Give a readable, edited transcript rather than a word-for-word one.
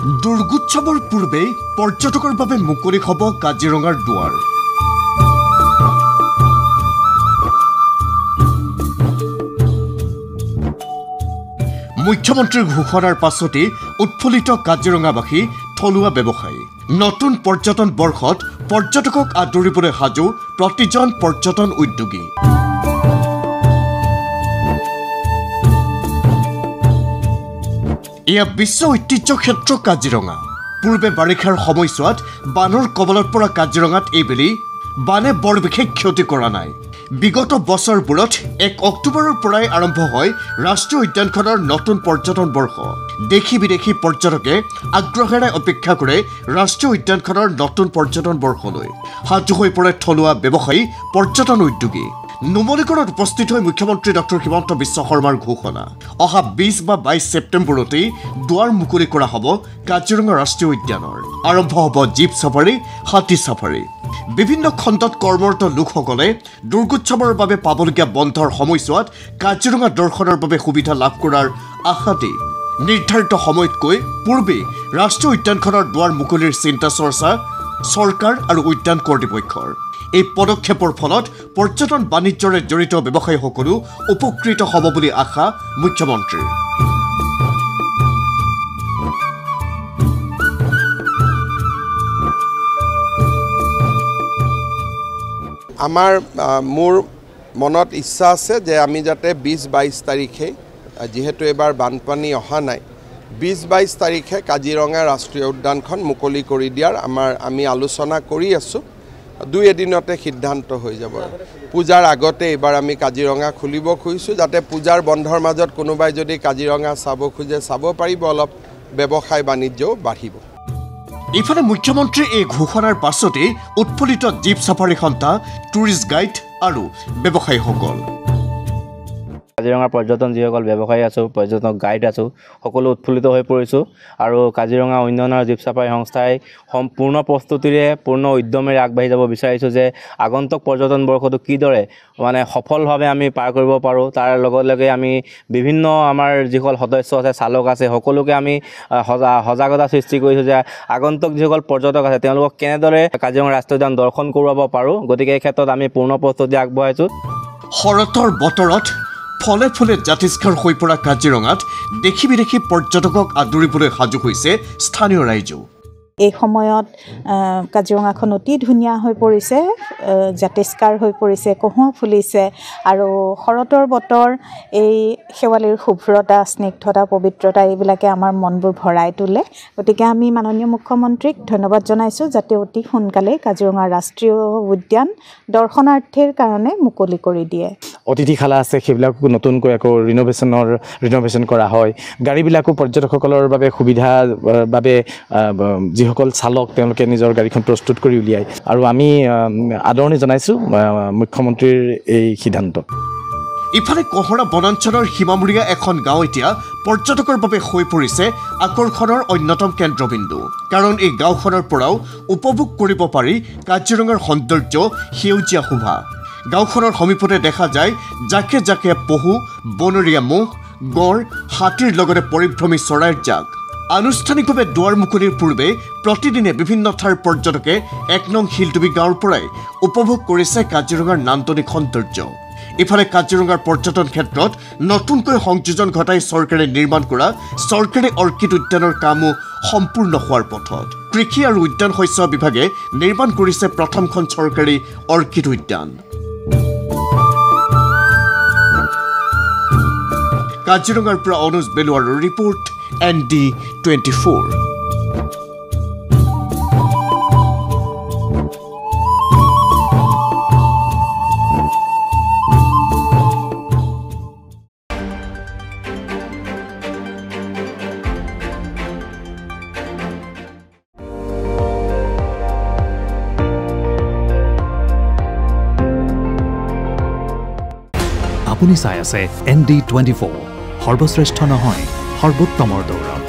দুৰ্গোৎসৱৰ পূৰ্বে পৰ্যটকৰ বাবে মুকলি হ'ব কাজিৰঙাৰ দুৱাৰ। মুখ্যমন্ত্ৰীৰ ঘোষণাৰ পাছতে উৎফুল্লিত কাজিৰঙাবাসী থলুৱা ব্যৱসায়ী। নতুন পৰ্যটন বৰ্ষত পৰ্যটকক আদৰিবলৈ সাজু প্ৰতিজন পৰ্যটন উদ্যোগী। এয়া বিশ্ব ঐতিহ্য ক্ষেত্ৰ কাজিৰঙা। পূৰ্বে বাৰিষাৰ সময়ছোৱাত বানৰ কবলত পৰা কাজিৰঙাত এইবেলি বানে বৰ বিশেষ ক্ষতি কৰা নাই। বিগত বছৰবোৰত 1 অক্টোবৰৰ পৰাই আৰম্ভ হয় ৰাষ্ট্ৰীয় উদ্যানখনৰ নতুন পৰ্যটন বৰ্ষ। দেশী বিদেশী পৰ্যটকে আগ্ৰহেৰে অপেক্ষা কৰে ৰাষ্ট্ৰীয় উদ্যানখনৰ নতুন পৰ্যটন বৰ্ষলৈ। সাজু হৈ পৰে থলুৱা ব্যৱসায়ী পৰ্যটন উদ্যোগী। নুমলীগড়ত উপস্থিত হৈ মুখ্যমন্ত্ৰী ডক্টৰ হিমন্ত বিশ্ব শৰ্মাৰ ঘোষণা। অহা 20 বা 22 ছেপ্টেম্বৰতেই দুৱাৰ মুকলি কৰা হ'ব কাজিৰঙা ৰাষ্ট্ৰীয় উদ্যানৰ। আৰম্ভ হ'ব জীপ চাফাৰী, হাতী চাফাৰী। বিভিন্ন খণ্ডত কৰ্মৰত লোকসকলে দুৰ্গোৎসৱৰ বাবে পাবলগীয়া বন্ধৰ সময়ছোৱাত কাজিৰঙা দৰ্শনৰ বাবে সুবিধা লাভ কৰাৰ আশাতে নিৰ্ধাৰিত সময়তকৈ পূৰ্বে ৰাষ্ট্ৰীয় উদ্যানখনৰ দুৱাৰ মুকলিৰ চিন্তা চৰ্চা চৰকাৰ আৰু উদ্যান কৰ্তৃপক্ষৰ। এই পদক্ষেপৰ ফলত পৰ্যটন বাণিজ্যৰে জড়িত ব্যৱসায়ীসকলো উপকৃত হ'ব বুলি আশা মুখ্যমন্ত্ৰীৰ। মোৰ মনত ইচ্ছা আছে যে আমি যাতে 20-22 তাৰিখে, যিহেতু এবাৰ বানপানী অহা নাই, 20-22 তাৰিখে কাজিৰঙা ৰাষ্ট্ৰীয় উদ্যানখন মুকলি কৰি দিয়াৰ আমি আলোচনা কৰি আছোঁ। 2 এদিনতে সিদ্ধান্ত হৈ যাব। পূজাৰ আগতে এইবাৰ আমি কাজিৰঙা খুলিব খুজিছোঁ, যাতে পূজাৰ বন্ধৰ মাজত কোনোবাই যদি কাজিৰঙা চাব খোজে চাব পাৰিব, অলপ ব্যৱসায় বাণিজ্যও বাঢ়িব। ইফালে মুখ্যমন্ত্ৰীৰ এই ঘোষণাৰ পাছতে উৎফুল্লিত জীপ চাফাৰী সন্থা, টুৰিষ্ট গাইড আৰু ব্যৱসায়ীসকল। কাজিৰঙাৰ পৰ্যটন যিসকল ব্যৱসায়ী আছোঁ, পৰ্যটক গাইড আছোঁ, সকলো উৎফুল্লিত হৈ পৰিছোঁ। আৰু কাজিৰঙা উন্নয়ন আৰু জীপ চাফাৰী সংস্থাই সম্পূৰ্ণ প্ৰস্তুতিৰে, পূৰ্ণ উদ্যমেৰে আগবাঢ়ি যাব বিচাৰিছোঁ যে আগন্তুক পৰ্যটন বৰ্ষটো কিদৰে সফলভাৱে আমি পাৰ কৰিব পাৰোঁ। তাৰ লগে লগে আমি বিভিন্ন আমাৰ যিসকল সদস্য আছে, চালক আছে, সকলোকে আমি সজাগতা সৃষ্টি কৰিছোঁ যে আগন্তুক যিসকল পৰ্যটক আছে তেওঁলোকক কেনেদৰে কাজিৰঙা ৰাষ্ট্ৰীয় উদ্যান দৰ্শন কৰোৱাব পাৰোঁ। গতিকে এই ক্ষেত্ৰত আমি পূৰ্ণ প্ৰস্তুতি আগবঢ়াইছোঁ। শৰতৰ বতৰত ফলে ফলে জাতিষ্কাৰ হৈ পৰা কাজিৰঙাত দেশী বিদেশী পৰ্যটকক আদৰিবলৈ সাজু হৈছে স্থানীয় ৰাইজো। এই সময়ত কাজিৰঙাখন অতি ধুনীয়া হৈ পৰিছে, জাতিষ্কাৰ হৈ পৰিছে, কহুৱা ফুলিছে আৰু শৰতৰ বতৰ, এই শেৱালিৰ শুভ্ৰতা, স্নিগ্ধতা, পবিত্ৰতা এইবিলাকে আমাৰ মনবোৰ ভৰাই তোলে। গতিকে আমি মাননীয় মুখ্যমন্ত্ৰীক ধন্যবাদ জনাইছোঁ যাতে অতি সোনকালে কাজিৰঙা ৰাষ্ট্ৰীয় উদ্যান দৰ্শনাৰ্থীৰ কাৰণে মুকলি কৰি দিয়ে। অতিথিশালা আছে, সেইবিলাকো নতুনকৈ আকৌ ৰিন'ভেশ্যন কৰা হয়। গাড়ীবিলাকো পৰ্যটকসকলৰ বাবে সুবিধাৰ বাবে যিসকল চালক তেওঁলোকে নিজৰ গাড়ীখন প্ৰস্তুত কৰি উলিয়ায়। আৰু আমি আদৰণি জনাইছোঁ মুখ্যমন্ত্ৰীৰ এই সিদ্ধান্ত। ইফালে কহৰা বনাঞ্চলৰ সীমামূৰীয়া এখন গাঁও এতিয়া পৰ্যটকৰ বাবে হৈ পৰিছে আকৰ্ষণৰ অন্যতম কেন্দ্ৰবিন্দু। কাৰণ এই গাঁওখনৰ পৰাও উপভোগ কৰিব পাৰি কাজিৰঙাৰ সৌন্দৰ্য, সেউজীয়া শোভা। গাঁওখনৰ সমীপতে দেখা যায় জাকে জাকে পহু, বনৰীয়া ম'হ, গঁড়, হাতীৰ লগতে পৰিভ্ৰমী চৰাইৰ জাক। আনুষ্ঠানিকভাৱে দুৱাৰ মুকলিৰ পূৰ্বে প্ৰতিদিনে বিভিন্ন ঠাইৰ পৰ্যটকে 1 নং শিলডুবি গাঁৱৰ পৰাই উপভোগ কৰিছে কাজিৰঙাৰ নান্দনিক সৌন্দৰ্য। ইফালে কাজিৰঙাৰ পৰ্যটন ক্ষেত্ৰত নতুনকৈ সংযোজন ঘটাই চৰকাৰে নিৰ্মাণ কৰা চৰকাৰী অৰ্কিড উদ্যানৰ কামো সম্পূৰ্ণ হোৱাৰ পথত। কৃষি আৰু উদ্যান শস্য বিভাগে নিৰ্মাণ কৰিছে প্ৰথমখন চৰকাৰী অৰ্কিড উদ্যান। কাজিৰঙাৰ পৰা অনুজ বেলুৱাৰৰ ৰিপৰ্ট, ND24। আপুনি চাই আছে ND24, সৰ্বশ্ৰেষ্ঠ নহয়, সৰ্বোত্তমৰ দৌৰত।